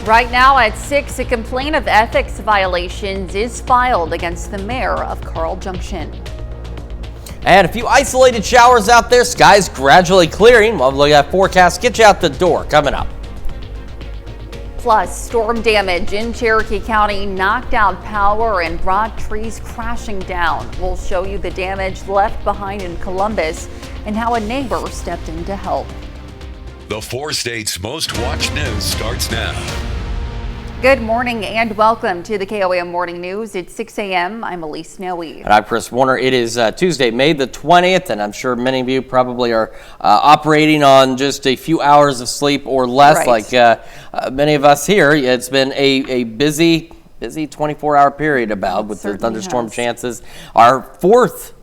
Right now at 6, a complaint of ethics violations is filed against the mayor of Carl Junction. And a few isolated showers out there. Skies gradually clearing. We'll look at forecast. Get you out the door. Coming up. Plus, storm damage in Cherokee County knocked out power and brought trees crashing down. We'll show you the damage left behind in Columbus and how a neighbor stepped in to help. The 4 states' most watched news starts now. Good morning and welcome to the KOAM Morning News. It's 6 a.m. I'm Elise Noe. And I'm Chris Warner. It is Tuesday, May the 20th, and I'm sure many of you probably are operating on just a few hours of sleep or less, like many of us here. It's been a busy 24-hour period with the thunderstorm chances. Our fourth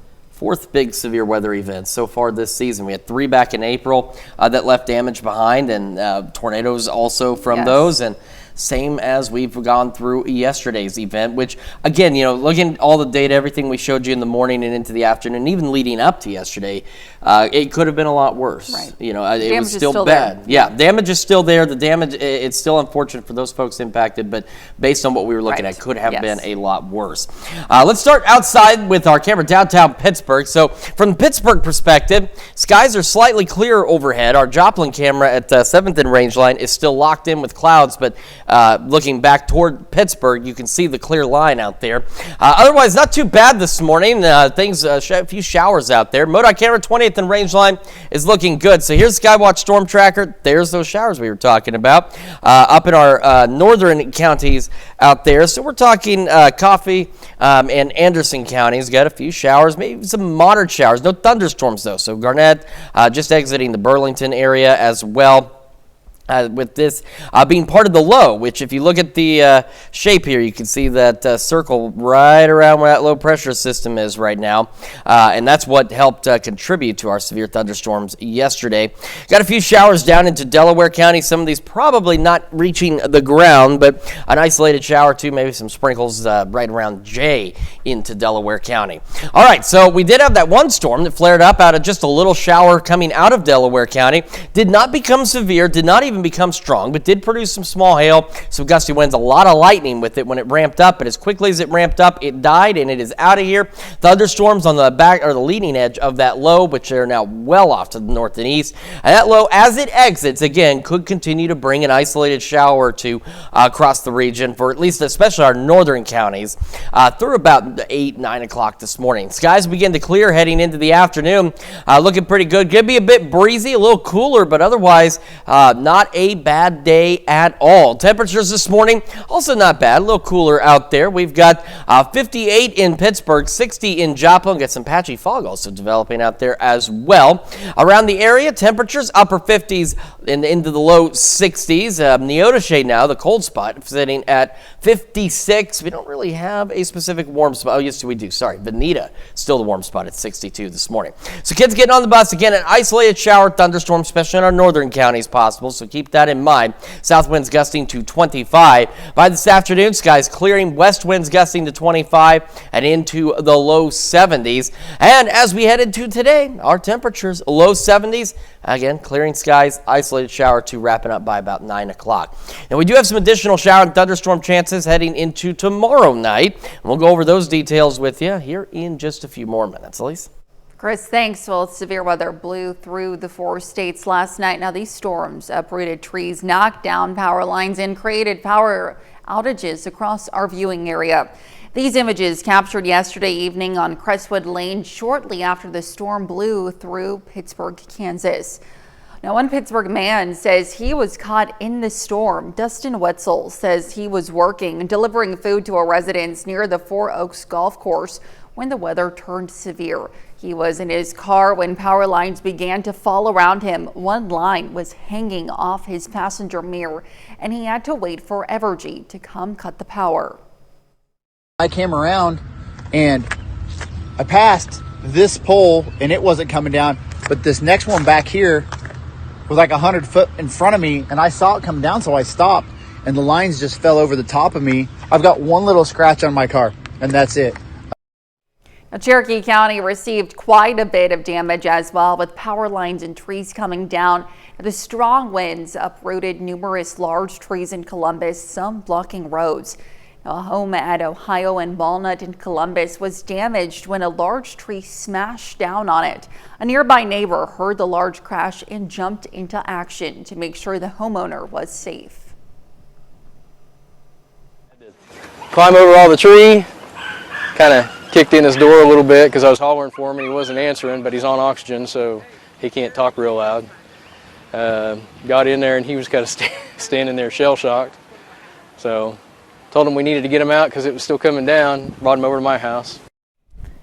big severe weather event so far this season. We had 3 back in April that left damage behind, and tornadoes also from those. And same as we've gone through yesterday's event, which again, looking at all the data, everything we showed you in the morning and into the afternoon, even leading up to yesterday, it could have been a lot worse. Right. It was still bad. Yeah, damage is still there. The damage, it's still unfortunate for those folks impacted, but based on what we were looking at, could have been a lot worse. Let's start outside with our camera downtown Pittsburgh. So from the Pittsburgh perspective, skies are slightly clearer overhead. Our Joplin camera at 7th and range line is still locked in with clouds, but looking back toward Pittsburgh, you can see the clear line out there. Otherwise, not too bad this morning. A few showers out there. MoDOT camera 20th and range line is looking good. So here's Skywatch Storm Tracker. There's those showers we were talking about up in our northern counties out there. So we're talking Coffee and Anderson counties. Got a few showers, maybe some moderate showers. No thunderstorms though. So Garnett just exiting the Burlington area as well. With this being part of the low, which if you look at the shape here, you can see that circle right around where that low pressure system is right now. And that's what helped contribute to our severe thunderstorms yesterday. Got a few showers down into Delaware County. Some of these probably not reaching the ground, but an isolated shower too, maybe some sprinkles right around Jay into Delaware County. All right, so we did have that one storm that flared up out of just a little shower coming out of Delaware County. Did not become severe, did not even become strong, but did produce some small hail, some gusty winds, a lot of lightning with it when it ramped up. But as quickly as it ramped up, it died and it is out of here. Thunderstorms on the back or the leading edge of that low, which are now well off to the north and east. And that low, as it exits, again, could continue to bring an isolated shower or two across the region for at least, especially our northern counties, through about 8, 9 o'clock this morning. Skies begin to clear heading into the afternoon, looking pretty good. Could be a bit breezy, a little cooler, but otherwise not a bad day at all. Temperatures this morning also not bad, a little cooler out there. We've got 58 in Pittsburgh, 60 in Joplin. Got some patchy fog also developing out there as well. Around the area, temperatures upper 50s and into the low 60s. Neodesha now, the cold spot, sitting at 56. We don't really have a specific warm spot. Oh, yes, we do. Sorry, Veneta, still the warm spot at 62 this morning. So kids getting on the bus. Again, an isolated shower thunderstorm, especially in our northern counties possible. So keep that in mind. South winds gusting to 25. By this afternoon, skies clearing. West winds gusting to 25 and into the low 70s. And as we head into today, our temperatures low 70s. Again, clearing skies, isolated shower to wrapping up by about 9 o'clock. And we do have some additional shower and thunderstorm chances heading into tomorrow night. And we'll go over those details with you here in just a few more minutes. Elise? Chris, thanks. Well, severe weather blew through the 4 states last night. Now, these storms uprooted trees, knocked down power lines, and created power outages across our viewing area. These images captured yesterday evening on Crestwood Lane shortly after the storm blew through Pittsburgh, Kansas. Now, one Pittsburgh man says he was caught in the storm. Dustin Wetzel says he was working and delivering food to a residence near the Four Oaks golf course when the weather turned severe. He was in his car when power lines began to fall around him. One line was hanging off his passenger mirror, and he had to wait for Evergy to come cut the power. I came around and I passed this pole and it wasn't coming down, but this next one back here was like 100 foot in front of me, and I saw it come down, so I stopped, and the lines just fell over the top of me. I've got one little scratch on my car, and that's it. Now, Cherokee County received quite a bit of damage as well, with power lines and trees coming down. The strong winds uprooted numerous large trees in Columbus, some blocking roads. A home at Ohio and Walnut in Columbus was damaged when a large tree smashed down on it. A nearby neighbor heard the large crash and jumped into action to make sure the homeowner was safe. Climb over all the tree, kind of kicked in his door a little bit because I was hollering for him and he wasn't answering, but he's on oxygen, so he can't talk real loud. Got in there and he was kind of standing there shell-shocked. So told him we needed to get him out because it was still coming down, brought him over to my house.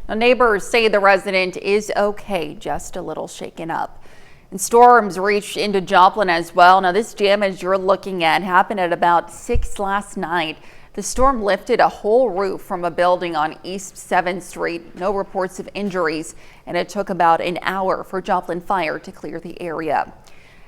Now, neighbors say the resident is okay, just a little shaken up. And storms reached into Joplin as well. Now, this damage you're looking at happened at about 6 last night. The storm lifted a whole roof from a building on East 7th Street. No reports of injuries, and it took about an hour for Joplin Fire to clear the area.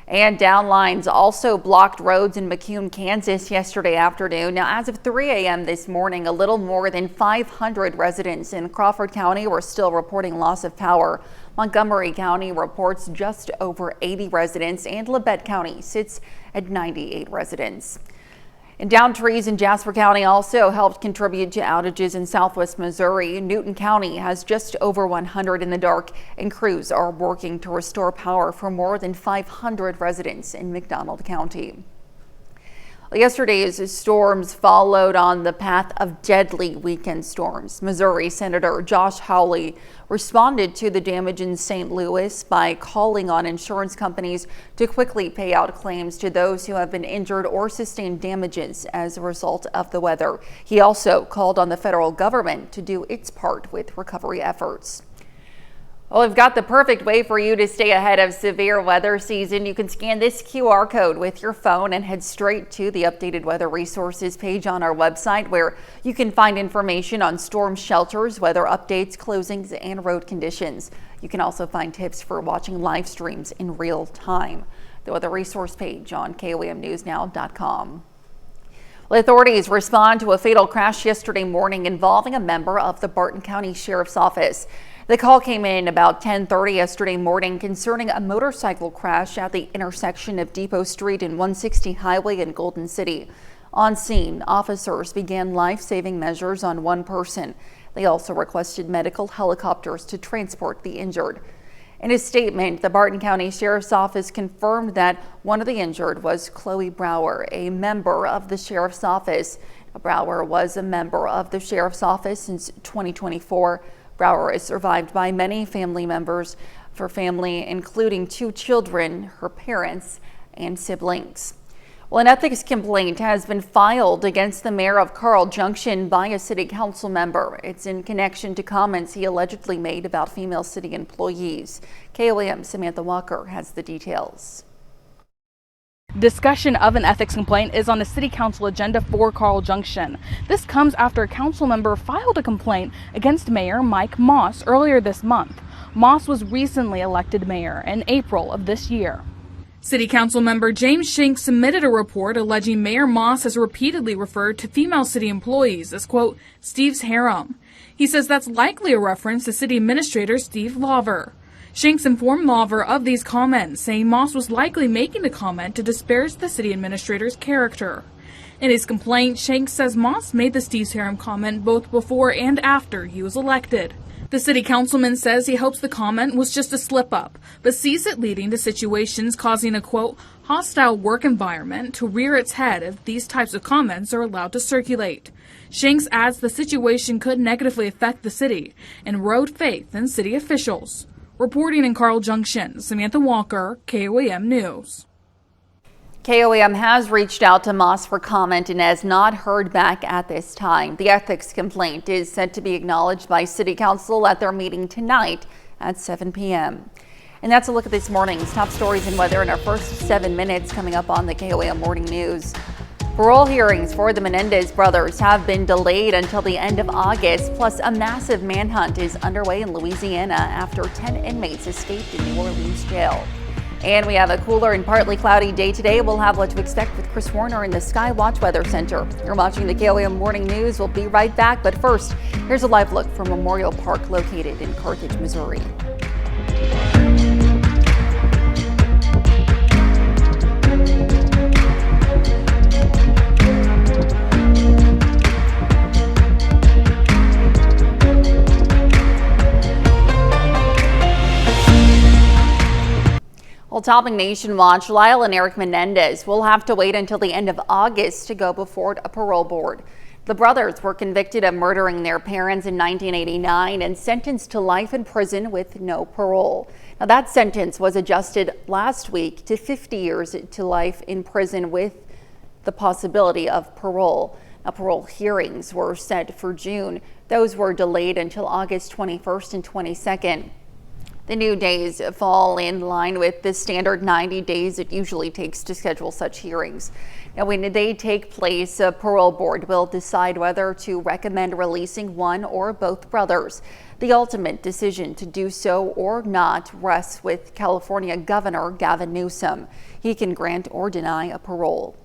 And downlines also blocked roads in McCune, Kansas yesterday afternoon. Now, as of 3 a.m. this morning, a little more than 500 residents in Crawford County were still reporting loss of power. Montgomery County reports just over 80 residents, and Labette County sits at 98 residents. And downed trees in Jasper County also helped contribute to outages in southwest Missouri. Newton County has just over 100 in the dark, and crews are working to restore power for more than 500 residents in McDonald County. Yesterday's storms followed on the path of deadly weekend storms. Missouri Senator Josh Hawley responded to the damage in St. Louis by calling on insurance companies to quickly pay out claims to those who have been injured or sustained damages as a result of the weather. He also called on the federal government to do its part with recovery efforts. Well, we've got the perfect way for you to stay ahead of severe weather season. You can scan this QR code with your phone and head straight to the updated weather resources page on our website, where you can find information on storm shelters, weather updates, closings, and road conditions. You can also find tips for watching live streams in real time. The weather resource page on KOAMnewsnow.com. Well, authorities respond to a fatal crash yesterday morning involving a member of the Barton County Sheriff's Office. The call came in about 10:30 yesterday morning concerning a motorcycle crash at the intersection of Depot Street and 160 Highway in Golden City. On scene, officers began life-saving measures on one person. They also requested medical helicopters to transport the injured. In a statement, the Barton County Sheriff's Office confirmed that one of the injured was Chloe Brower, a member of the Sheriff's Office. Brower was a member of the Sheriff's Office since 2024. Brower is survived by many family members, her family including 2 children, her parents, and siblings. Well, an ethics complaint has been filed against the mayor of Carl Junction by a city council member. It's in connection to comments he allegedly made about female city employees. KOAM's Samantha Walker has the details. Discussion of an ethics complaint is on the city council agenda for Carl Junction. This comes after a council member filed a complaint against Mayor Mike Moss earlier this month. Moss was recently elected mayor in April of this year. City council member James Shanks submitted a report alleging Mayor Moss has repeatedly referred to female city employees as, quote, Steve's harem. He says that's likely a reference to city administrator Steve Lawver. Shanks informed Lawver of these comments, saying Moss was likely making the comment to disparage the city administrator's character. In his complaint, Shanks says Moss made the Steve's harem comment both before and after he was elected. The city councilman says he hopes the comment was just a slip-up, but sees it leading to situations causing a, quote, hostile work environment to rear its head if these types of comments are allowed to circulate. Shanks adds the situation could negatively affect the city and erode faith in city officials. Reporting in Carl Junction, Samantha Walker, KOAM News. KOAM has reached out to Moss for comment and has not heard back at this time. The ethics complaint is set to be acknowledged by City Council at their meeting tonight at 7 p.m. And that's a look at this morning's top stories and weather in our first 7 minutes coming up on the KOAM Morning News. Parole hearings for the Menendez brothers have been delayed until the end of August, plus a massive manhunt is underway in Louisiana after 10 inmates escaped in New Orleans jail. And we have a cooler and partly cloudy day today. We'll have what to expect with Chris Warner in the Sky Watch Weather Center. You're watching the KOAM Morning News. We'll be right back. But first, here's a live look from Memorial Park located in Carthage, Missouri. Well, topping Nation Watch, Lyle and Eric Menendez will have to wait until the end of August to go before a parole board. The brothers were convicted of murdering their parents in 1989 and sentenced to life in prison with no parole. Now, that sentence was adjusted last week to 50 years to life in prison with the possibility of parole. Now, parole hearings were set for June. Those were delayed until August 21st and 22nd. The new days fall in line with the standard 90 days it usually takes to schedule such hearings. Now, when they take place, a parole board will decide whether to recommend releasing one or both brothers. The ultimate decision to do so or not rests with California Governor Gavin Newsom. He can grant or deny a parole.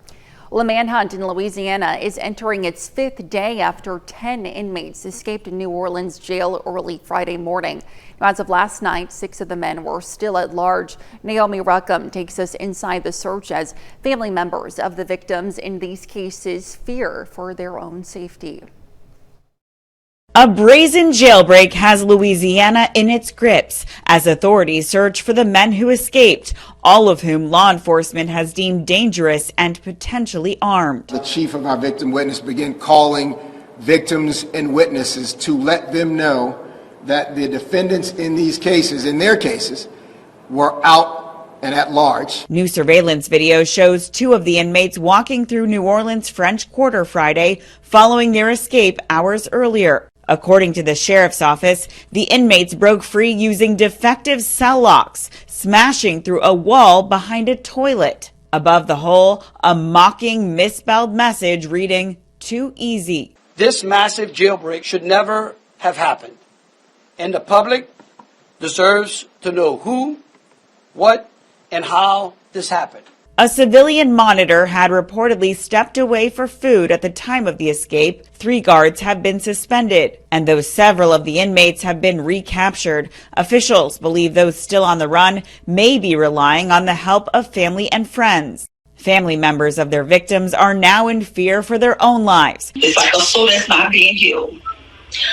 Well, a manhunt in Louisiana is entering its 5th day after 10 inmates escaped New Orleans jail early Friday morning. Now, as of last night, 6 of the men were still at large. Naomi Ruckham takes us inside the search as family members of the victims in these cases fear for their own safety. A brazen jailbreak has Louisiana in its grips as authorities search for the men who escaped, all of whom law enforcement has deemed dangerous and potentially armed. The chief of our victim witness began calling victims and witnesses to let them know that the defendants in these cases, in their cases, were out and at large. New surveillance video shows 2 of the inmates walking through New Orleans' French Quarter Friday following their escape hours earlier. According to the sheriff's office, the inmates broke free using defective cell locks, smashing through a wall behind a toilet. Above the hole, a mocking, misspelled message reading, "Too easy." This massive jailbreak should never have happened, and the public deserves to know who, what, and how this happened. A civilian monitor had reportedly stepped away for food at the time of the escape. 3 guards have been suspended, and though several of the inmates have been recaptured, officials believe those still on the run may be relying on the help of family and friends. Family members of their victims are now in fear for their own lives. It's like a soul that's not being healed.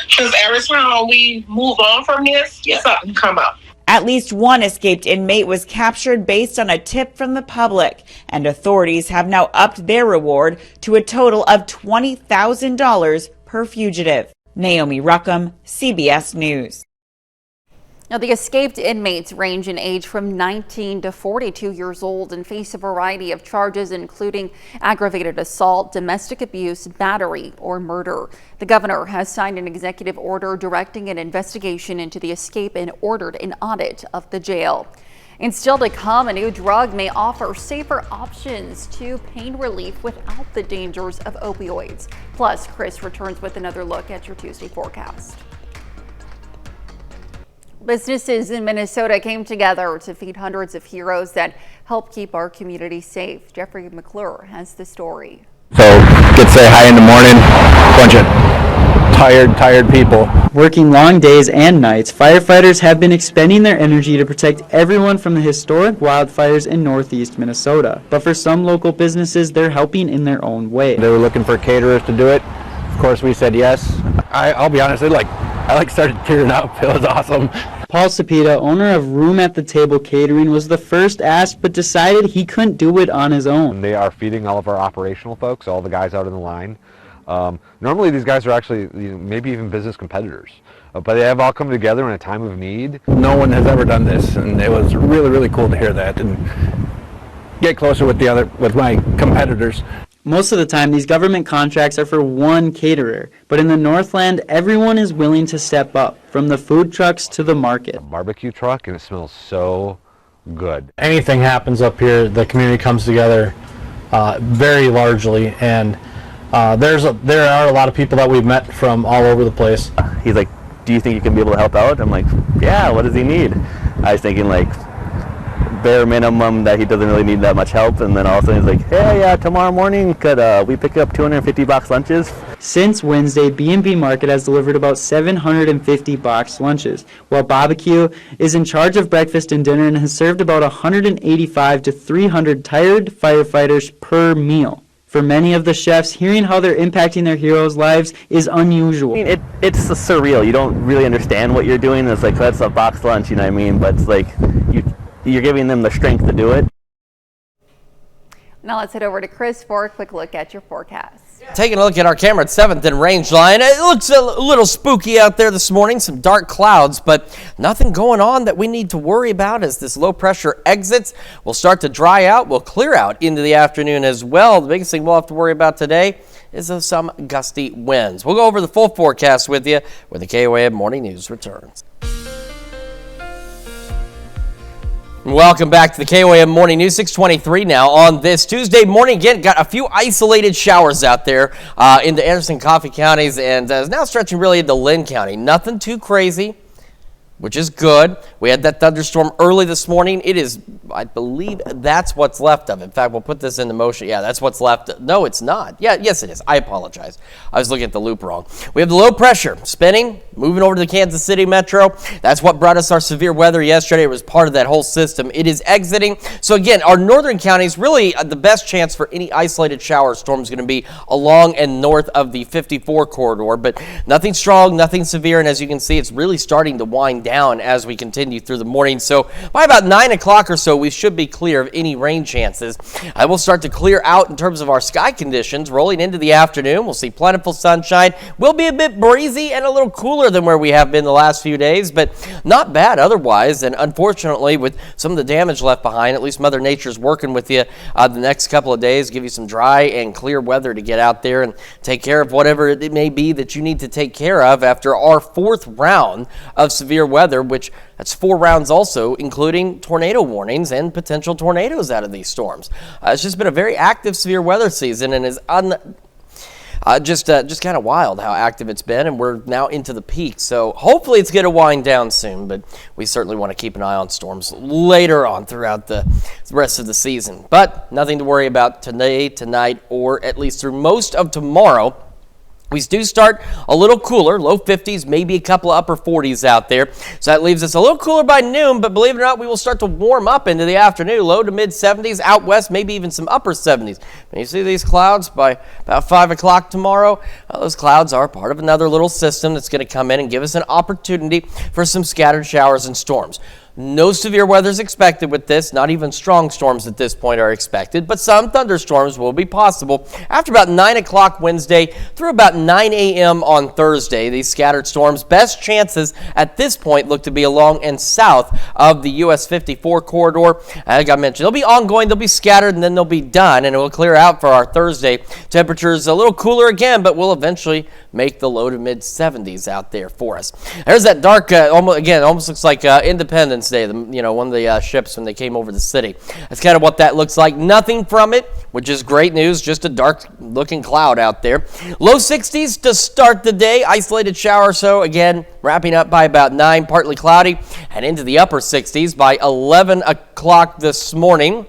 Because every time we move on from this, something come up. At least one escaped inmate was captured based on a tip from the public, and authorities have now upped their reward to a total of $20,000 per fugitive. Naomi Ruckham, CBS News. Now, the escaped inmates range in age from 19 to 42 years old and face a variety of charges, including aggravated assault, domestic abuse, battery, or murder. The governor has signed an executive order directing an investigation into the escape and ordered an audit of the jail. And still to come, a new drug may offer safer options to pain relief without the dangers of opioids. Plus, Chris returns with another look at your Tuesday forecast. Businesses in Minnesota came together to feed hundreds of heroes that help keep our community safe. Jeffrey McClure has the story. So get say hi in the morning, bunch of tired people. Working long days and nights, firefighters have been expending their energy to protect everyone from the historic wildfires in northeast Minnesota. But for some local businesses, they're helping in their own way. They were looking for caterers to do it. Of course, we said yes. I'll be honest, I started tearing up. It was awesome. Paul Cepeda, owner of Room at the Table Catering, was the first asked, but decided he couldn't do it on his own. They are feeding all of our operational folks, all the guys out in the line. Normally these guys are actually maybe even business competitors, but they have all come together in a time of need. No one has ever done this, and it was really, really cool to hear that and get closer with my competitors. Most of the time, these government contracts are for one caterer, but in the Northland, everyone is willing to step up, from the food trucks to the market. A barbecue truck, and it smells so good. Anything happens up here, the community comes together very largely, and there are a lot of people that we've met from all over the place. He's like, "Do you think you can be able to help out?" I'm like, "Yeah, what does he need?" I was thinking like bare minimum that he doesn't really need that much help, and then all of a sudden he's like, hey, tomorrow morning could we pick up 250 box lunches? Since Wednesday, B&B Market has delivered about 750 boxed lunches, while Barbecue is in charge of breakfast and dinner and has served about 185 to 300 tired firefighters per meal. For many of the chefs, hearing how they're impacting their heroes' lives is unusual. I mean, it's surreal. You don't really understand what you're doing. It's like, that's a boxed lunch, you know what I mean? But it's like, you're giving them the strength to do it. Now let's head over to Chris for a quick look at your forecast. Taking a look at our camera at 7th and Range Line. It looks a little spooky out there this morning, some dark clouds, but nothing going on that we need to worry about as this low pressure exits. We'll start to dry out. We'll clear out into the afternoon as well. The biggest thing we'll have to worry about today is some gusty winds. We'll go over the full forecast with you when the KOAM Morning News returns. Welcome back to the KOAM Morning News, 6:23 now on this Tuesday morning. Again, got a few isolated showers out there into Anderson and Coffee counties, and now stretching really into Lynn County. Nothing too crazy, which is good. We had that thunderstorm early this morning. It is, I believe that's what's left of it. In fact, we'll put this into motion. Yeah, that's what's left. No, it's not. Yeah, yes, it is. I apologize. I was looking at the loop wrong. We have the low pressure spinning, moving over to the Kansas City metro. That's what brought us our severe weather yesterday. It was part of that whole system. It is exiting. So again, our northern counties, really the best chance for any isolated shower storm is going to be along and north of the 54 corridor, but nothing strong, nothing severe. And as you can see, it's really starting to wind down as we continue through the morning. So by about 9 o'clock or so, we should be clear of any rain chances. I will start to clear out in terms of our sky conditions. Rolling into the afternoon, we'll see plentiful sunshine. Will be a bit breezy and a little cooler than where we have been the last few days, but not bad otherwise. And unfortunately, with some of the damage left behind, at least Mother Nature's working with you the next couple of days, give you some dry and clear weather to get out there and take care of whatever it may be that you need to take care of after our 4th round of severe weather, which that's 4 rounds also, including tornado warnings and potential tornadoes out of these storms. It's just been a very active severe weather season, and is just kind of wild how active it's been, and we're now into the peak. So hopefully it's going to wind down soon, but we certainly want to keep an eye on storms later on throughout the rest of the season. But nothing to worry about today, tonight, or at least through most of tomorrow. We do start a little cooler, low 50s, maybe a couple of upper 40s out there. So that leaves us a little cooler by noon, but believe it or not, we will start to warm up into the afternoon, low to mid 70s, out west, maybe even some upper 70s. When you see these clouds by about 5 o'clock tomorrow, those clouds are part of another little system that's going to come in and give us an opportunity for some scattered showers and storms. No severe weather is expected with this. Not even strong storms at this point are expected, but some thunderstorms will be possible after about 9 o'clock Wednesday through about 9 a.m. on Thursday. These scattered storms, best chances at this point look to be along and south of the US 54 corridor. Like I mentioned, they'll be ongoing, they'll be scattered, and then they'll be done, and it will clear out for our Thursday. Temperatures a little cooler again, but we'll eventually make the low to mid 70s out there for us. There's that dark, almost looks like Independence Day, one of the ships when they came over the city. That's kind of what that looks like. Nothing from it, which is great news. Just a dark looking cloud out there. Low 60s to start the day. Isolated shower, so again, wrapping up by about 9, partly cloudy, and into the upper 60s by 11 o'clock this morning.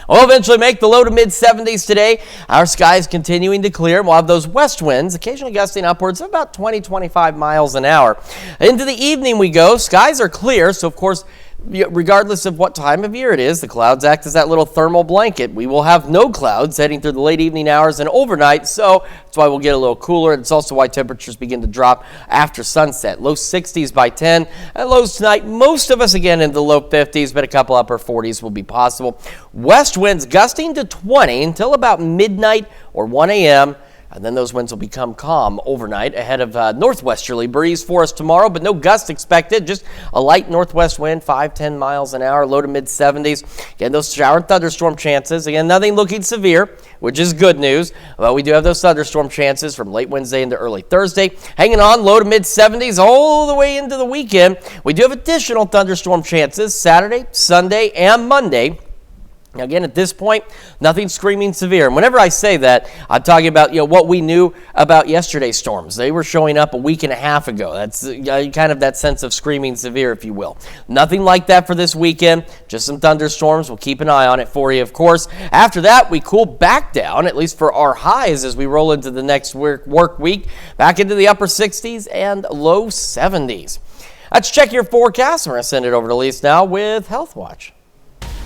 We'll eventually make the low to mid 70s today. Our skies continuing to clear. We'll have those west winds, occasionally gusting upwards of about 20-25 miles an hour. Into the evening we go. Skies are clear, so of course, regardless of what time of year it is, the clouds act as that little thermal blanket. We will have no clouds heading through the late evening hours and overnight, so that's why we'll get a little cooler. It's also why temperatures begin to drop after sunset. Low 60s by 10. And lows tonight, most of us again in the low 50s, but a couple upper 40s will be possible. West winds gusting to 20 until about midnight or 1 a.m., and then those winds will become calm overnight ahead of northwesterly breeze for us tomorrow, but no gust expected. Just a light northwest wind, 5-10 miles an hour, low to mid 70s. Again, those shower and thunderstorm chances. Again, nothing looking severe, which is good news. But we do have those thunderstorm chances from late Wednesday into early Thursday. Hanging on, low to mid 70s all the way into the weekend. We do have additional thunderstorm chances Saturday, Sunday, and Monday. Now, again, at this point, nothing screaming severe. And whenever I say that, I'm talking about what we knew about yesterday's storms. They were showing up a week and a half ago. That's kind of that sense of screaming severe, if you will. Nothing like that for this weekend. Just some thunderstorms. We'll keep an eye on it for you, of course. After that, we cool back down, at least for our highs as we roll into the next work week, back into the upper 60s and low 70s. Let's check your forecast. We're going to send it over to Lise now with Health Watch.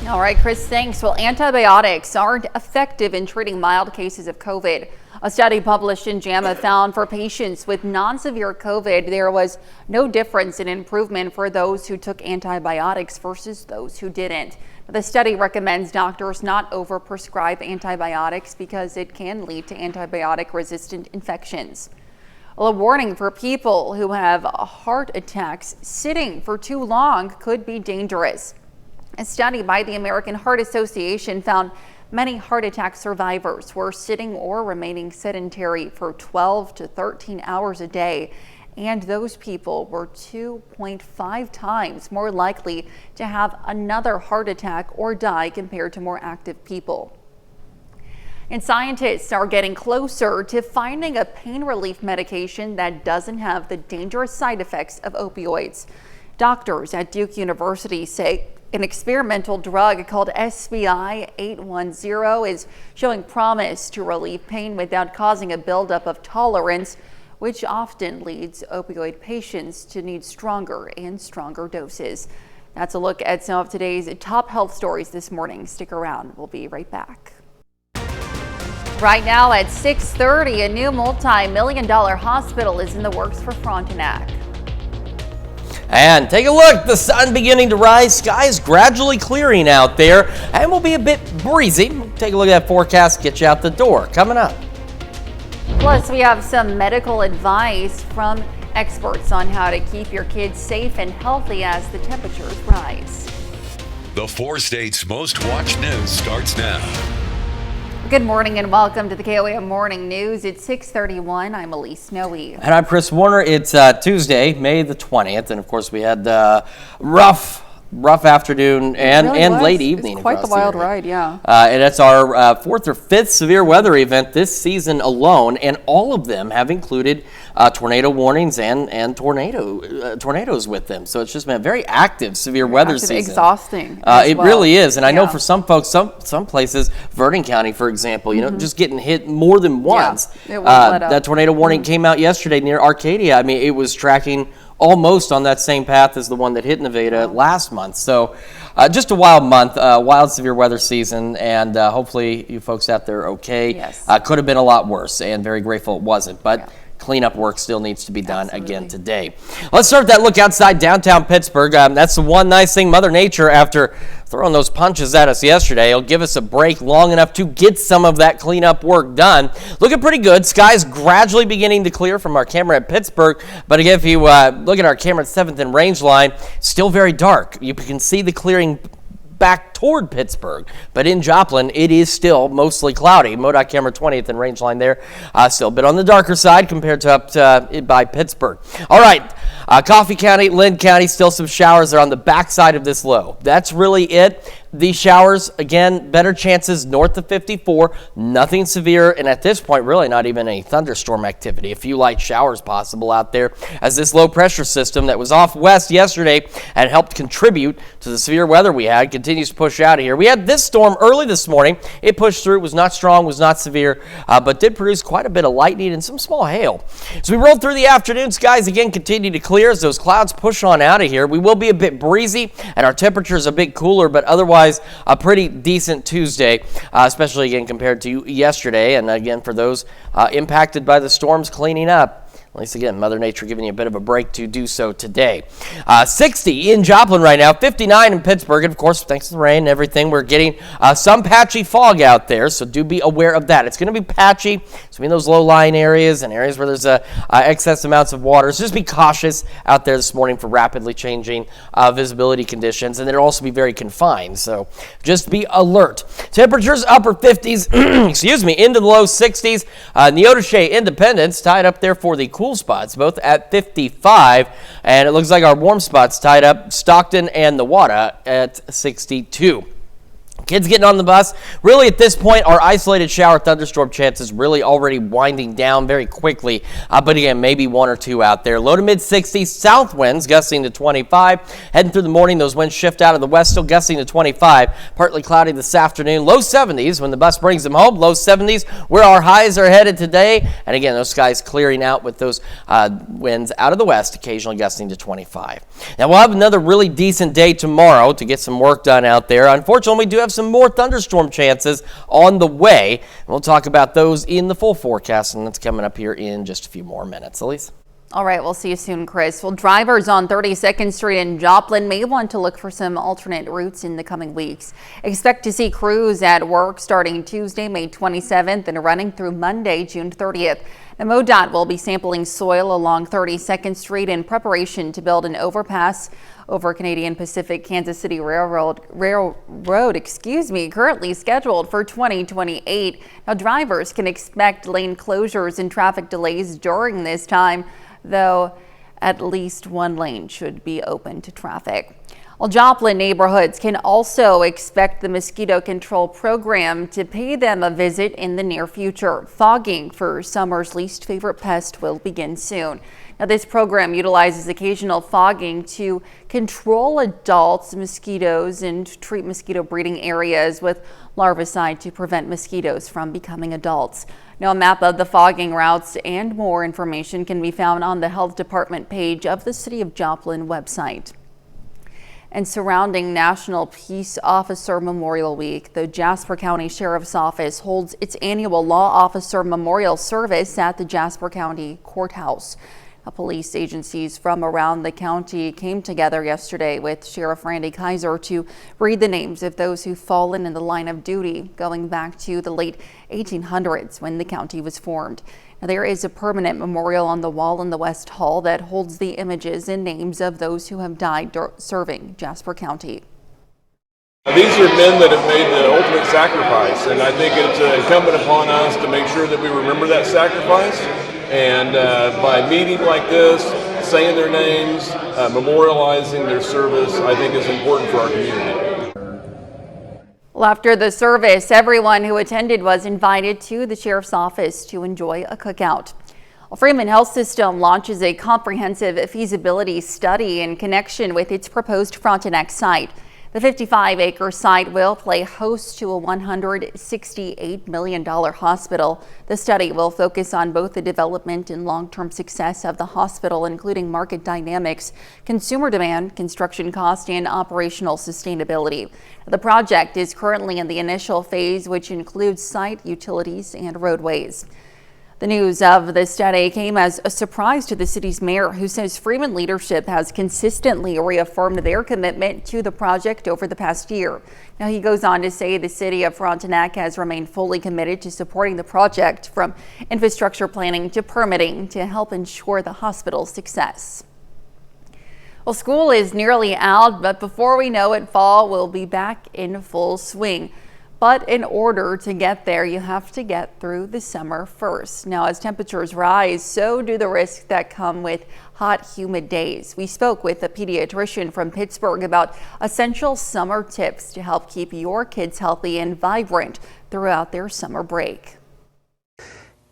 All right, Chris, thanks. Well, antibiotics aren't effective in treating mild cases of COVID. A study published in JAMA found for patients with non-severe COVID, there was no difference in improvement for those who took antibiotics versus those who didn't. The study recommends doctors not overprescribe antibiotics because it can lead to antibiotic-resistant infections. Well, a warning for people who have heart attacks: sitting for too long could be dangerous. A study by the American Heart Association found many heart attack survivors were sitting or remaining sedentary for 12 to 13 hours a day, and those people were 2.5 times more likely to have another heart attack or die compared to more active people. And scientists are getting closer to finding a pain relief medication that doesn't have the dangerous side effects of opioids. Doctors at Duke University say an experimental drug called SBI 810 is showing promise to relieve pain without causing a buildup of tolerance, which often leads opioid patients to need stronger and stronger doses. That's a look at some of today's top health stories this morning. Stick around. We'll be right back. Right now at 6:30, a new multi-million-dollar hospital is in the works for Frontenac. And take a look, the sun beginning to rise, skies gradually clearing out there, and will be a bit breezy. Take a look at that forecast, get you out the door. Coming up. Plus, we have some medical advice from experts on how to keep your kids safe and healthy as the temperatures rise. The 4 states' most watched news starts now. Good morning and welcome to the KOAM Morning News. It's 6:31. I'm Elise Noe. And I'm Chris Warner. It's Tuesday, May the 20th. And of course, we had rough afternoon and late evening. It's quite the wild ride, yeah. And it's our fourth or fifth severe weather event this season alone. And all of them have included tornado warnings and tornadoes with them. So it's just been a very active severe weather season. Exhausting. It really is. And I know for some folks, some places, Vernon County, for example, just getting hit more than once. Yeah, it won't let up. That tornado warning came out yesterday near Arcadia. I mean, it was tracking almost on that same path as the one that hit Nevada last month. So just a wild month, wild severe weather season, and hopefully you folks out there are okay. Yes. Could have been a lot worse, and very grateful it wasn't. But cleanup work still needs to be done again today. Let's start that look outside downtown Pittsburgh. That's the one nice thing, Mother Nature, after throwing those punches at us yesterday, will give us a break long enough to get some of that cleanup work done. Looking pretty good. Skies gradually beginning to clear from our camera at Pittsburgh. But again, if you look at our camera at 7th and Range Line, still very dark. You can see the clearing back toward Pittsburgh, but in Joplin it is still mostly cloudy. MoDOT camera 20th and Range Line there, still a bit on the darker side compared to up by Pittsburgh. All right, Coffee County, Lynn County, still some showers are on the back side of this low. That's really it. These showers, again, better chances north of 54, nothing severe, and at this point, really not even any thunderstorm activity. A few light showers possible out there as this low pressure system that was off west yesterday and helped contribute to the severe weather we had continues to push out of here. We had this storm early this morning. It pushed through, was not strong, was not severe, but did produce quite a bit of lightning and some small hail. As we roll through the afternoon, skies again continue to clear as those clouds push on out of here. We will be a bit breezy and our temperature is a bit cooler, but otherwise a pretty decent Tuesday, especially again compared to yesterday. And again, for those impacted by the storms cleaning up, at least again, Mother Nature giving you a bit of a break to do so today. 60 in Joplin right now, 59 in Pittsburgh. And of course, thanks to the rain and everything, we're getting some patchy fog out there. So do be aware of that. It's going to be patchy. So in those low-lying areas and areas where there's excess amounts of water. So just be cautious out there this morning for rapidly changing visibility conditions. And it'll also be very confined. So just be alert. Temperatures upper 50s, excuse me, into the low 60s. Neodesha Independence tied up there for the cool spots, both at 55, and it looks like our warm spots tied up Stockton and Newada at 62. Kids getting on the bus. Really, at this point, our isolated shower thunderstorm chances really already winding down very quickly. But again, maybe 1 or 2 out there. Low to mid 60s, south winds gusting to 25. Heading through the morning, those winds shift out of the west, still gusting to 25. Partly cloudy this afternoon. Low 70s when the bus brings them home. Low 70s where our highs are headed today. And again, those skies clearing out with those winds out of the west, occasionally gusting to 25. Now, we'll have another really decent day tomorrow to get some work done out there. Unfortunately, we do have some more thunderstorm chances on the way. We'll talk about those in the full forecast, and that's coming up here in just a few more minutes. Elise? All right, we'll see you soon, Chris. Well, drivers on 32nd Street in Joplin may want to look for some alternate routes in the coming weeks. Expect to see crews at work starting Tuesday, May 27th and running through Monday, June 30th. The MoDOT will be sampling soil along 32nd Street in preparation to build an overpass over Canadian Pacific Kansas City Railroad, currently scheduled for 2028. Now, drivers can expect lane closures and traffic delays during this time, though at least one lane should be open to traffic. Well, Joplin neighborhoods can also expect the mosquito control program to pay them a visit in the near future. Fogging for summer's least favorite pest will begin soon. Now, this program utilizes occasional fogging to control adults' mosquitoes and treat mosquito breeding areas with larvicide to prevent mosquitoes from becoming adults. Now, a map of the fogging routes and more information can be found on the Health Department page of the City of Joplin website. And surrounding National Peace Officer Memorial Week, the Jasper County Sheriff's Office holds its annual Law Officer Memorial Service at the Jasper County Courthouse. Police agencies from around the county came together yesterday with Sheriff Randy Kaiser to read the names of those who've fallen in the line of duty going back to the late 1800s when the county was formed. Now, there is a permanent memorial on the wall in the West Hall that holds the images and names of those who have died serving Jasper County. These are men that have made the ultimate sacrifice, and I think it's incumbent upon us to make sure that we remember that sacrifice. And by meeting like this, saying their names, memorializing their service, I think is important for our community. Well, after the service, everyone who attended was invited to the Sheriff's Office to enjoy a cookout. Well, Freeman Health System launches a comprehensive feasibility study in connection with its proposed Frontenac site. The 55-acre site will play host to a $168 million hospital. The study will focus on both the development and long-term success of the hospital, including market dynamics, consumer demand, construction cost, and operational sustainability. The project is currently in the initial phase, which includes site, utilities, and roadways. The news of the study came as a surprise to the city's mayor, who says Freeman leadership has consistently reaffirmed their commitment to the project over the past year. Now, he goes on to say the city of Frontenac has remained fully committed to supporting the project, from infrastructure planning to permitting, to help ensure the hospital's success. Well, school is nearly out, but before we know it, fall will be back in full swing. But in order to get there, you have to get through the summer first. Now, as temperatures rise, so do the risks that come with hot, humid days. We spoke with a pediatrician from Pittsburgh about essential summer tips to help keep your kids healthy and vibrant throughout their summer break.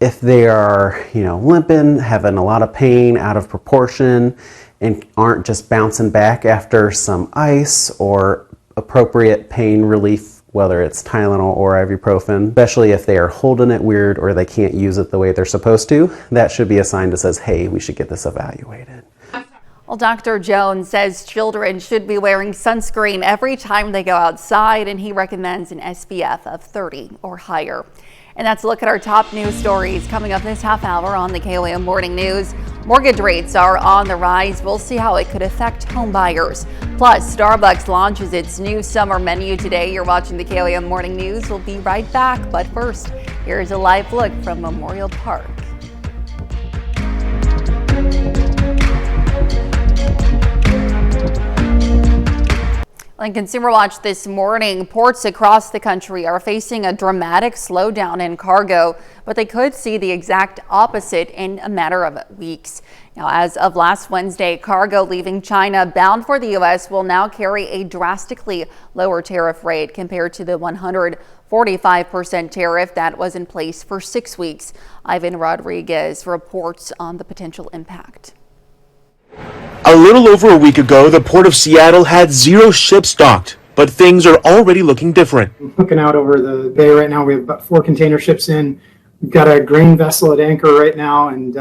If they are, limping, having a lot of pain, out of proportion, and aren't just bouncing back after some ice or appropriate pain relief, whether it's Tylenol or ibuprofen, especially if they are holding it weird or they can't use it the way they're supposed to, that should be a sign that says, hey, we should get this evaluated. Well, Dr. Jones says children should be wearing sunscreen every time they go outside, and he recommends an SPF of 30 or higher. And that's a look at our top news stories coming up this half hour on the KOAM Morning News. Mortgage rates are on the rise. We'll see how it could affect home buyers. Plus, Starbucks launches its new summer menu today. You're watching the KOAM Morning News. We'll be right back. But first, here's a live look from Memorial Park. On Consumer Watch this morning, ports across the country are facing a dramatic slowdown in cargo, but they could see the exact opposite in a matter of weeks. Now, as of last Wednesday, cargo leaving China bound for the U.S. will now carry a drastically lower tariff rate compared to the 145% tariff that was in place for 6 weeks. Ivan Rodriguez reports on the potential impact. A little over a week ago, the Port of Seattle had 0 ships docked, but things are already looking different. Looking out over the bay right now, we have about 4 container ships in. We've got a grain vessel at anchor right now, and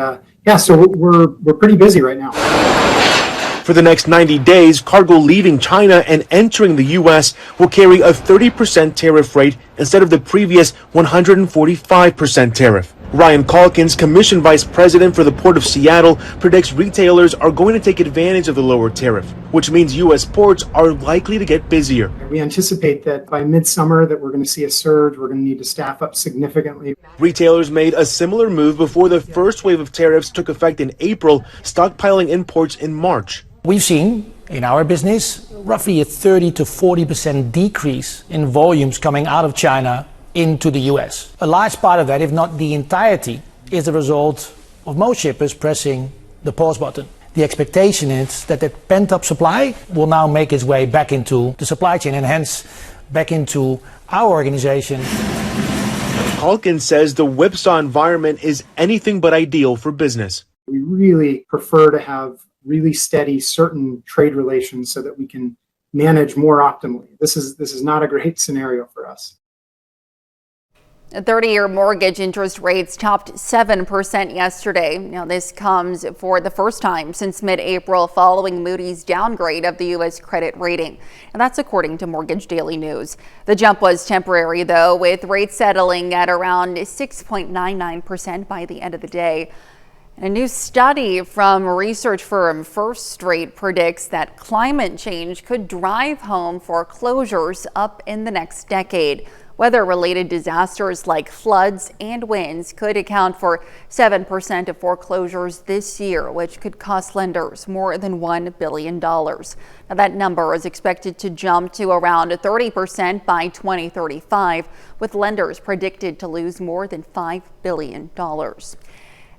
so we're pretty busy right now. For the next 90 days, cargo leaving China and entering the U.S. will carry a 30% tariff rate instead of the previous 145% tariff. Ryan Calkins, Commission Vice President for the Port of Seattle, predicts retailers are going to take advantage of the lower tariff, which means U.S. ports are likely to get busier. We anticipate that by midsummer that we're going to see a surge. We're going to need to staff up significantly. Retailers made a similar move before the first wave of tariffs took effect in April, stockpiling imports in March. We've seen in our business roughly a 30 to 40% decrease in volumes coming out of China into the US. A large part of that, if not the entirety, is the result of most shippers pressing the pause button. The expectation is that that pent-up supply will now make its way back into the supply chain and hence back into our organization. Calkins says the whipsaw environment is anything but ideal for business. We really prefer to have really steady, certain trade relations so that we can manage more optimally. This is not a great scenario for us. 30-year mortgage interest rates topped 7% yesterday. Now, this comes for the first time since mid-April following Moody's downgrade of the U.S. credit rating. And that's according to Mortgage Daily News. The jump was temporary, though, with rates settling at around 6.99% by the end of the day. A new study from research firm First Street predicts that climate change could drive home foreclosures up in the next decade. Weather-related disasters like floods and winds could account for 7% of foreclosures this year, which could cost lenders more than $1 billion. Now, that number is expected to jump to around 30% by 2035, with lenders predicted to lose more than $5 billion.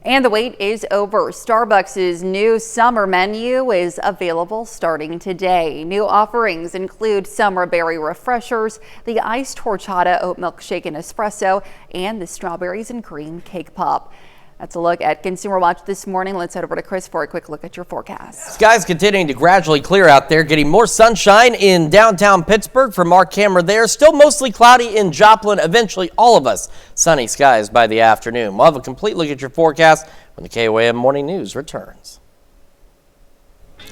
And the wait is over. Starbucks' new summer menu is available starting today. New offerings include summer berry refreshers, the iced horchata oat milkshake and espresso, and the strawberries and cream cake pop. That's a look at Consumer Watch this morning. Let's head over to Chris for a quick look at your forecast. Skies continuing to gradually clear out there, getting more sunshine in downtown Pittsburgh from our camera there. Still mostly cloudy in Joplin. Eventually, all of us sunny skies by the afternoon. We'll have a complete look at your forecast when the KOAM Morning News returns.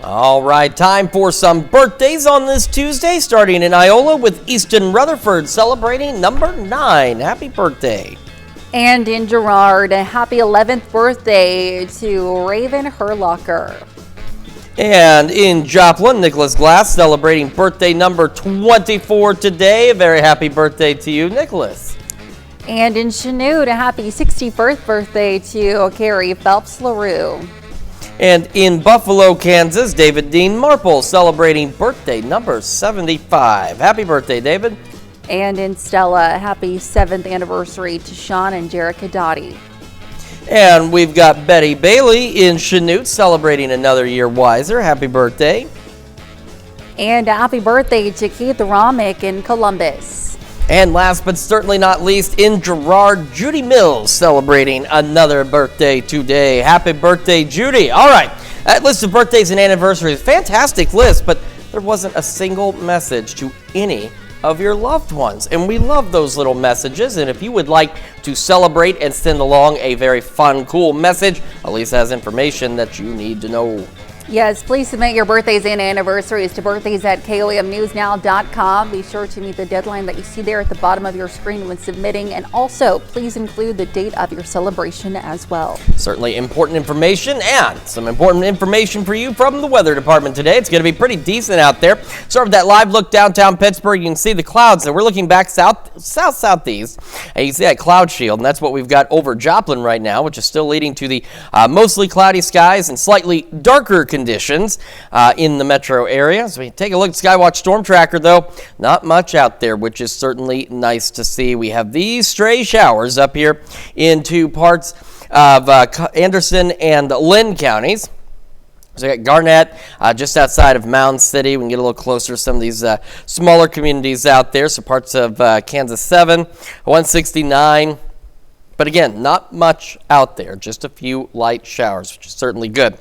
All right, time for some birthdays on this Tuesday, starting in Iola with Easton Rutherford celebrating number 9. Happy birthday. And in Girard, a happy 11th birthday to Raven Herlocker. And in Joplin, Nicholas Glass celebrating birthday number 24 today. A very happy birthday to you, Nicholas. And in Chanute, a happy 61st birthday to Carrie Phelps LaRue. And in Buffalo, Kansas, David Dean Marple celebrating birthday number 75. Happy birthday, David. And in Stella, happy 7th anniversary to Sean and Jerica Dottie. And we've got Betty Bailey in Chanute celebrating another year wiser. Happy birthday. And a happy birthday to Keith Romick in Columbus. And last but certainly not least, in Girard, Judy Mills celebrating another birthday today. Happy birthday, Judy. All right, that list of birthdays and anniversaries, fantastic list, but there wasn't a single message to any of your loved ones. And we love those little messages. And if you would like to celebrate and send along a very fun, cool message, Elise has information that you need to know. Yes, please submit your birthdays and anniversaries to birthdays@koamnewsnow.com. Be sure to meet the deadline that you see there at the bottom of your screen when submitting. And also, please include the date of your celebration as well. Certainly important information, and some important information for you from the weather department today. It's going to be pretty decent out there. Start with that live look downtown Pittsburgh. You can see the clouds. So we're looking back southeast, and you see that cloud shield, and that's what we've got over Joplin right now, which is still leading to the mostly cloudy skies and slightly darker conditions conditions in the metro area. As we take a look at Skywatch Storm Tracker, though, not much out there, which is certainly nice to see. We have these stray showers up here into parts of Anderson and Lynn counties. So we got Garnett just outside of Mound City. We can get a little closer to some of these smaller communities out there. So parts of Kansas 7, 169. But again, not much out there. Just a few light showers, which is certainly good.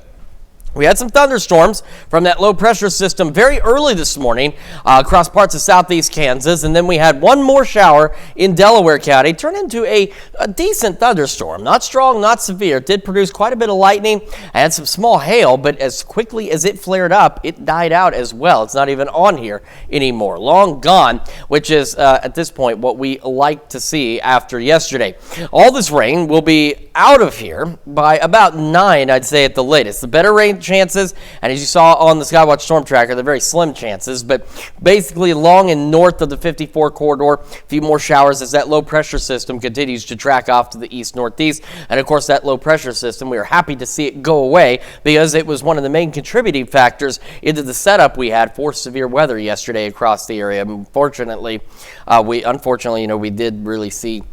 We had some thunderstorms from that low pressure system very early this morning across parts of southeast Kansas, and then we had one more shower in Delaware County turn into a decent thunderstorm. Not strong, not severe. It did produce quite a bit of lightning and some small hail, but as quickly as it flared up, it died out as well. It's not even on here anymore. Long gone, which is at this point what we like to see after yesterday. All this rain will be out of here by about 9, I'd say, at the latest. The better rain chances, and as you saw on the Skywatch Storm Tracker, they're very slim chances, but basically along and north of the 54 corridor, a few more showers as that low pressure system continues to track off to the east northeast. And of course, that low pressure system, we are happy to see it go away because it was one of the main contributing factors into the setup we had for severe weather yesterday across the area. Unfortunately, we did really see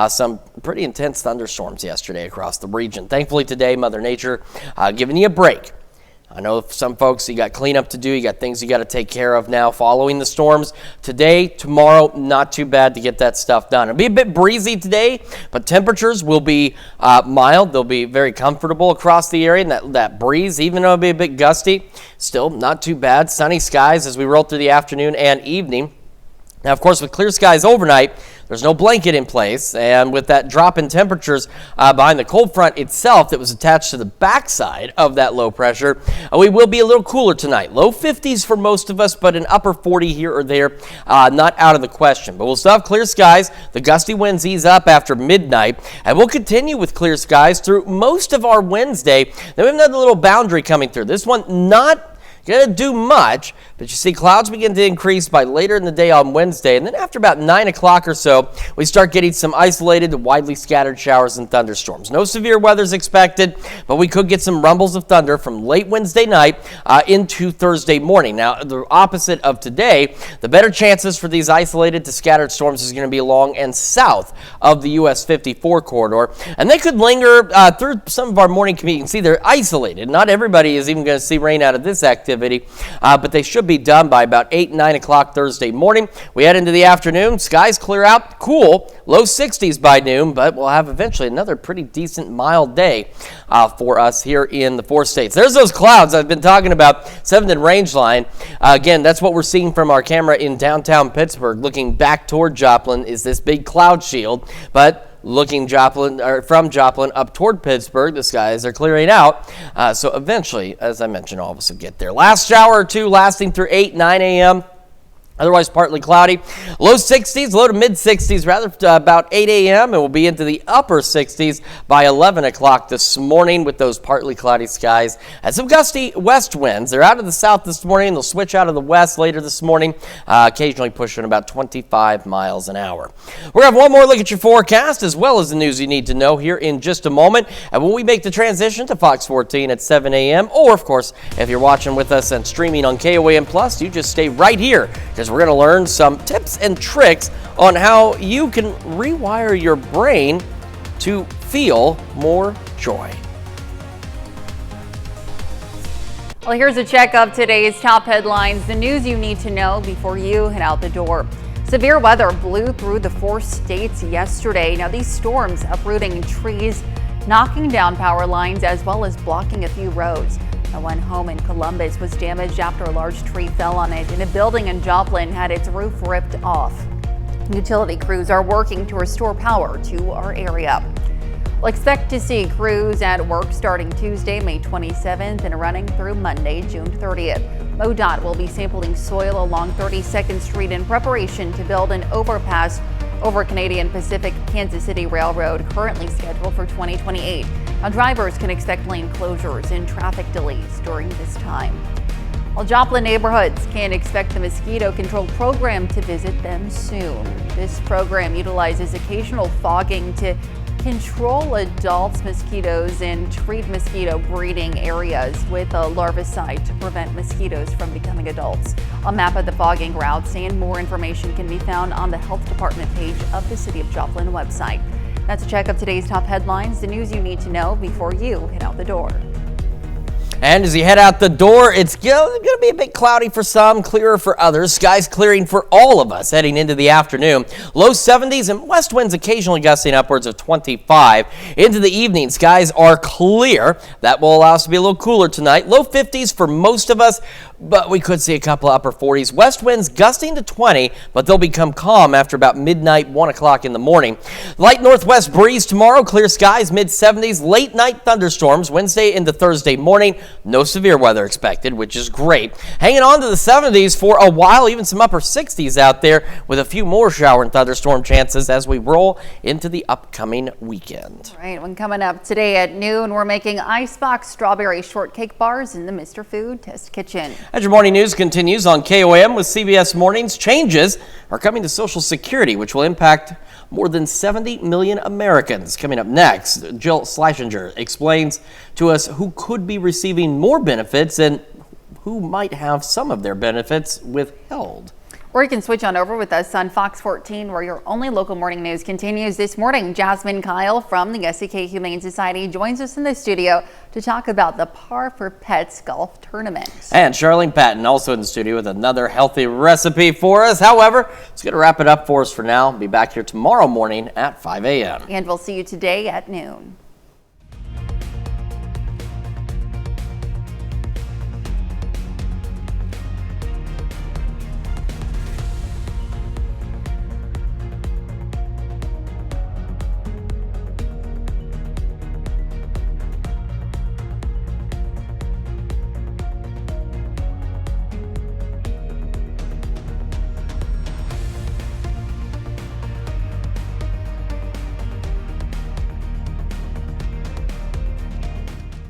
some pretty intense thunderstorms yesterday across the region. Thankfully today, Mother Nature giving you a break. I know some folks, you got cleanup to do, you got things you got to take care of now following the storms. Today, tomorrow, not too bad to get that stuff done. It'll be a bit breezy today, but temperatures will be mild. They'll be very comfortable across the area, and that breeze, even though it'll be a bit gusty, still not too bad. Sunny skies as we roll through the afternoon and evening. Now, of course, with clear skies overnight, there's no blanket in place, and with that drop in temperatures behind the cold front itself that was attached to the backside of that low pressure, we will be a little cooler tonight. Low 50s for most of us, but an upper 40 here or there, not out of the question. But we'll still have clear skies. The gusty winds ease up after midnight, and we'll continue with clear skies through most of our Wednesday. Then we have another little boundary coming through. This one not going to do much, but you see clouds begin to increase by later in the day on Wednesday, and then after about 9 o'clock or so, we start getting some isolated, widely scattered showers and thunderstorms. No severe weather is expected, but we could get some rumbles of thunder from late Wednesday night into Thursday morning. Now, the opposite of today, the better chances for these isolated to scattered storms is going to be along and south of the US 54 corridor, and they could linger through some of our morning commute. You can see they're isolated. Not everybody is even going to see rain out of this activity, but they should be done by about 8, 9 o'clock Thursday morning. We head into the afternoon. Skies clear out, cool, low 60s by noon, but we'll have eventually another pretty decent mild day for us here in the 4 states. There's those clouds I've been talking about, 7th and range line. Again, that's what we're seeing from our camera in downtown Pittsburgh. Looking back toward Joplin is this big cloud shield, but looking from Joplin up toward Pittsburgh, the skies are clearing out. So eventually, as I mentioned, all of us will get there. Last shower or two lasting through 8, 9 a.m. Otherwise partly cloudy. Low 60s, low to mid 60s, rather about 8 a.m. and we'll be into the upper 60s by 11 o'clock this morning with those partly cloudy skies and some gusty west winds. They're out of the south this morning. They'll switch out of the west later this morning, occasionally pushing about 25 miles an hour. We're going to have one more look at your forecast as well as the news you need to know here in just a moment. And when we make the transition to Fox 14 at 7 a.m. or, of course, if you're watching with us and streaming on KOAM Plus, you just stay right here because we're going to learn some tips and tricks on how you can rewire your brain to feel more joy. Well, here's a check of today's top headlines, the news you need to know before you head out the door. Severe weather blew through the 4 states yesterday. Now, these storms uprooting trees, knocking down power lines, as well as blocking a few roads. One home in Columbus was damaged after a large tree fell on it, and a building in Joplin had its roof ripped off. Utility crews are working to restore power to our area. We'll expect to see crews at work starting Tuesday, May 27th and running through Monday, June 30th. MoDOT will be sampling soil along 32nd Street in preparation to build an overpass over Canadian Pacific Kansas City Railroad, currently scheduled for 2028. Now, drivers can expect lane closures and traffic delays during this time. While Joplin neighborhoods can expect the mosquito control program to visit them soon. This program utilizes occasional fogging to control adults' mosquitoes and treat mosquito breeding areas with a larvicide to prevent mosquitoes from becoming adults. A map of the fogging routes and more information can be found on the Health Department page of the City of Joplin website. That's a check of today's top headlines, the news you need to know before you head out the door. And as you head out the door, it's going to be a bit cloudy for some, clearer for others. Skies clearing for all of us heading into the afternoon. Low 70s and west winds occasionally gusting upwards of 25. Into the evening, skies are clear. That will allow us to be a little cooler tonight. Low 50s for most of us, but we could see a couple of upper 40s. West winds gusting to 20, but they'll become calm after about midnight, 1 o'clock in the morning. Light northwest breeze tomorrow, clear skies, mid-70s. Late night thunderstorms Wednesday into Thursday morning. No severe weather expected, which is great. Hanging on to the 70s for a while, even some upper 60s out there with a few more shower and thunderstorm chances as we roll into the upcoming weekend. All right, when coming up today at noon, we're making icebox strawberry shortcake bars in the Mr. Food Test Kitchen. As your morning news continues on KOM with CBS Mornings, changes are coming to Social Security, which will impact more than 70 million Americans. Coming up next, Jill Schleichinger explains to us who could be receiving more benefits and who might have some of their benefits withheld. Or you can switch on over with us on Fox 14, where your only local morning news continues this morning. Jasmine Kyle from the SEK Humane Society joins us in the studio to talk about the Par for Pets golf tournament. And Charlene Patton also in the studio with another healthy recipe for us. However, it's going to wrap it up for us for now. Be back here tomorrow morning at 5 a.m. And we'll see you today at noon.